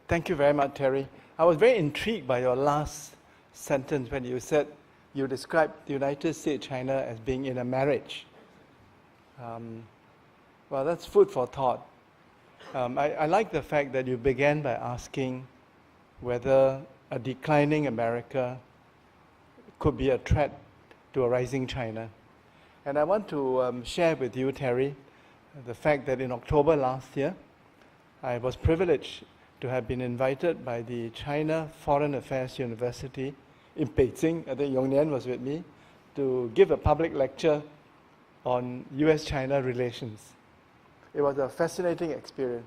Thank you very much, Terry. I was very intrigued by your last sentence when you said you described the United States, China as being in a marriage. Well, that's food for thought. I like the fact that you began by asking whether a declining America could be a threat to a rising China. And I want to share with you, Terry, the fact that in October last year, I was privileged to have been invited by the China Foreign Affairs University in Beijing, I think Nian was with me, to give a public lecture on US-China relations. It was a fascinating experience.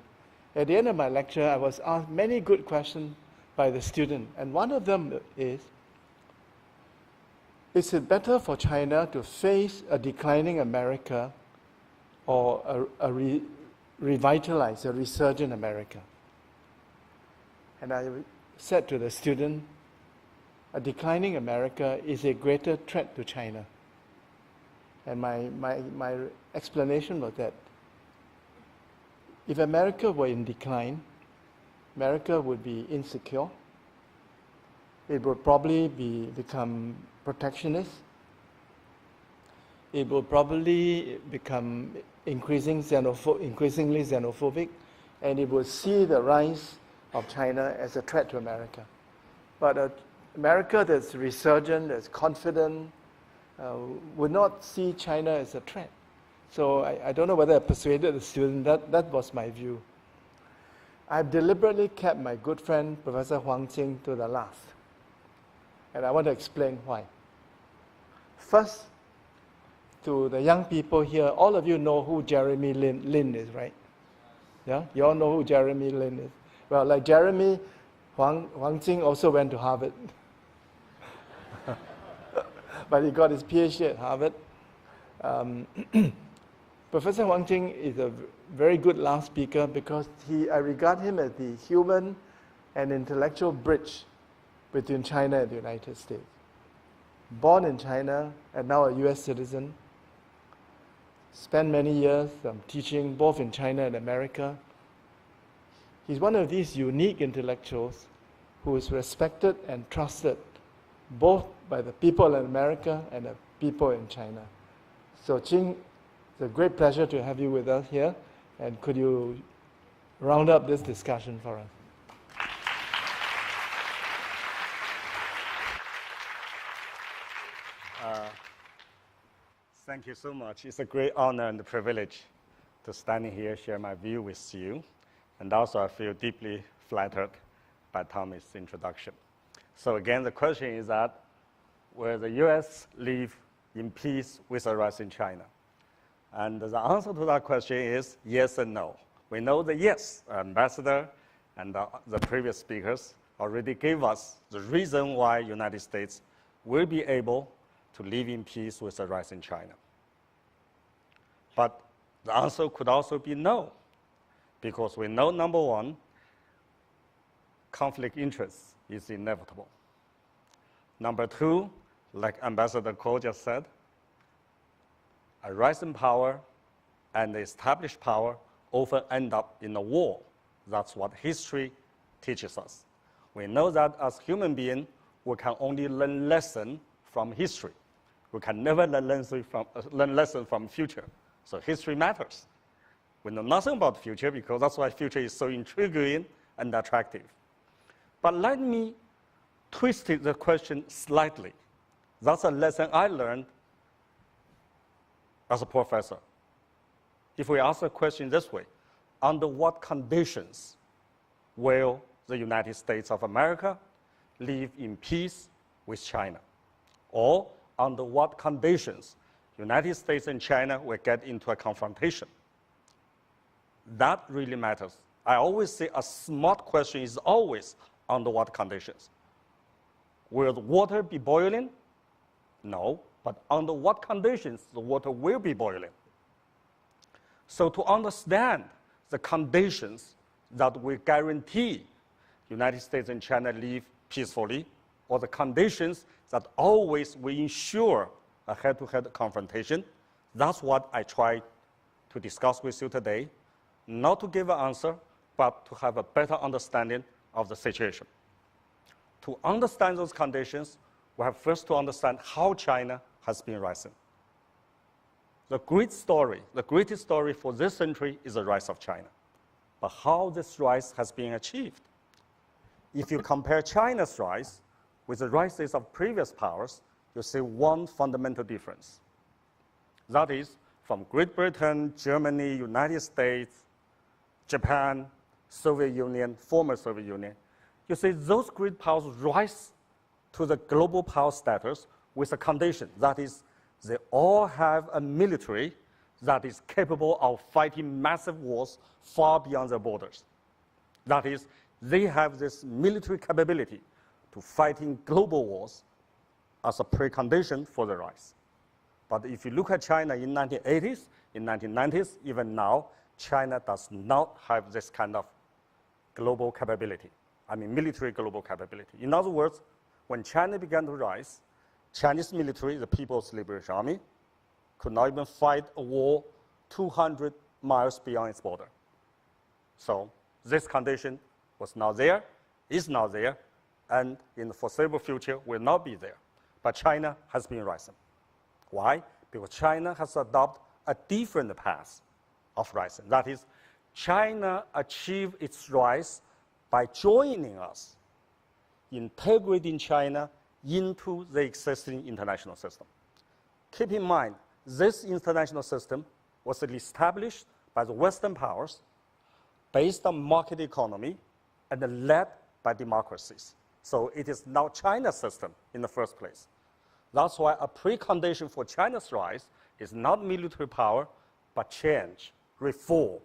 At the end of my lecture, I was asked many good questions by the student, and one of them is it better for China to face a declining America or a revitalized, a resurgent America? And I said to the student, a declining America is a greater threat to China. And my explanation was that if America were in decline, America would be insecure. It would probably become protectionist. It would probably become increasingly xenophobic, and it would see the rise of China as a threat to America. But America that's resurgent, that's confident, would not see China as a threat. So I don't know whether I persuaded the student. That was my view. I've deliberately kept my good friend, Professor Huang Jing, to the last. And I want to explain why. First, to the young people here, all of you know who Jeremy Lin is, right? Yeah? You all know who Jeremy Lin is. Well, like Jeremy, Huang Jing also went to Harvard. But he got his PhD at Harvard. Professor Huang Jing is a very good last speaker because I regard him as the human and intellectual bridge between China and the United States. Born in China and now a US citizen, spent many years teaching both in China and America. He's one of these unique intellectuals who is respected and trusted both by the people in America and the people in China. So Jing, it's a great pleasure to have you with us here. And could you round up this discussion for us? Thank you so much. It's a great honor and privilege to stand here, share my view with you. And also I feel deeply flattered by Tommy's introduction. So again, the question is that, will the US live in peace with a rising China? And the answer to that question is yes and no. We know that yes, Ambassador and the previous speakers already gave us the reason why United States will be able to live in peace with a rising China. But the answer could also be no, because we know, number one, conflict interest is inevitable. Number two, like Ambassador Ko just said, a rising power and established power often end up in a war. That's what history teaches us. We know that as human beings, we can only learn lessons from history. We can never learn lessons from future. So history matters. We know nothing about the future because that's why future is so intriguing and attractive. But let me twist the question slightly. That's a lesson I learned as a professor. If we ask the question this way, under what conditions will the United States of America live in peace with China? Or under what conditions United States and China will get into a confrontation? That really matters. I always say a smart question is always under what conditions. Will the water be boiling? No, but under what conditions the water will be boiling? So to understand the conditions that will guarantee United States and China live peacefully, or the conditions that always will ensure a head-to-head confrontation, that's what I try to discuss with you today. Not to give an answer, but to have a better understanding of the situation. To understand those conditions, we have first to understand how China has been rising. The greatest story for this century is the rise of China. But how this rise has been achieved? If you compare China's rise with the rises of previous powers, you see one fundamental difference. That is, from Great Britain, Germany, United States, Japan, Soviet Union, former Soviet Union, you see those great powers rise to the global power status with a condition, that is, they all have a military that is capable of fighting massive wars far beyond their borders. That is, they have this military capability to fighting global wars as a precondition for the rise. But if you look at China in 1980s, in 1990s, even now, China does not have this kind of global capability. I mean, military global capability. In other words, when China began to rise, Chinese military, the People's Liberation Army, could not even fight a war 200 miles beyond its border. So this condition was not there, is not there, and in the foreseeable future will not be there. But China has been rising. Why? Because China has adopted a different path of rising. That is, China achieved its rise by joining us, integrating China into the existing international system. Keep in mind, this international system was established by the Western powers based on market economy and led by democracies. So it is now China's system in the first place. That's why a precondition for China's rise is not military power, but change, reform.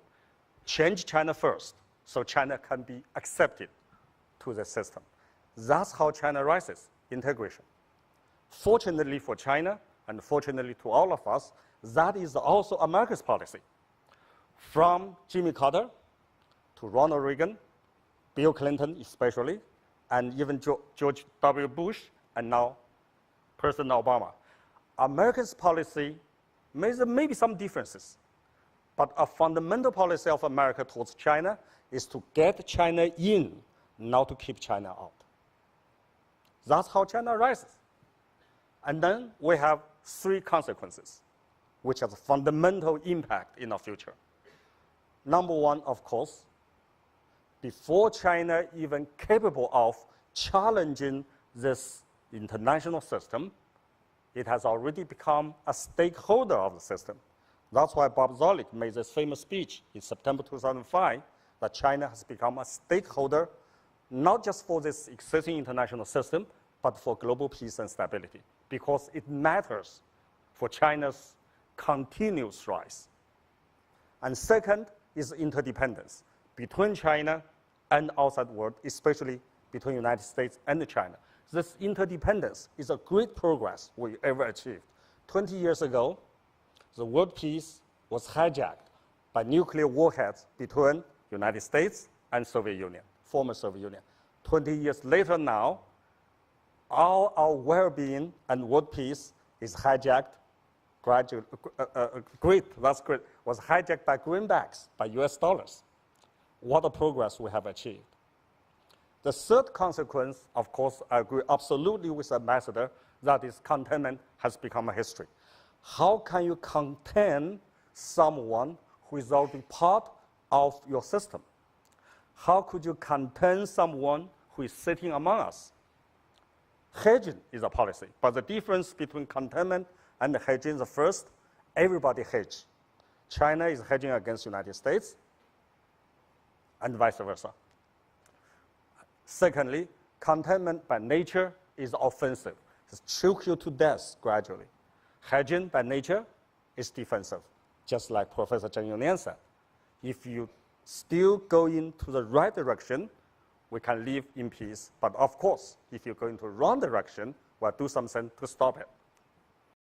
Change China first, so China can be accepted to the system. That's how China rises, integration. Fortunately for China, and fortunately to all of us, that is also America's policy. From Jimmy Carter to Ronald Reagan, Bill Clinton especially, and even George W. Bush, and now President Obama. America's policy, maybe some differences, but a fundamental policy of America towards China is to get China in, not to keep China out. That's how China rises. And then we have three consequences, which has a fundamental impact in our future. Number one, of course, before China even capable of challenging this international system, it has already become a stakeholder of the system. That's why Bob Zoellick made this famous speech in September 2005, that China has become a stakeholder, not just for this existing international system, but for global peace and stability, because it matters for China's continuous rise. And second is interdependence between China and outside world, especially between the United States and China. This interdependence is a great progress we ever achieved. 20 years ago, the world peace was hijacked by nuclear warheads between United States and Soviet Union, former Soviet Union. 20 years later now, all our well-being and world peace is hijacked gradually, was hijacked by greenbacks, by US dollars. What a progress we have achieved. The third consequence, of course, I agree absolutely with the ambassador, that is containment has become a history. How can you contain someone who is already part of your system? How could you contain someone who is sitting among us? Hedging is a policy, but the difference between containment and hedging is first, everybody hedge. China is hedging against the United States, and vice versa. Secondly, containment by nature is offensive. It choke you to death gradually. Hedging by nature is defensive, just like Professor Zheng Nian said. If you still go into the right direction, we can live in peace. But of course, if you go into the wrong direction, we'll do something to stop it.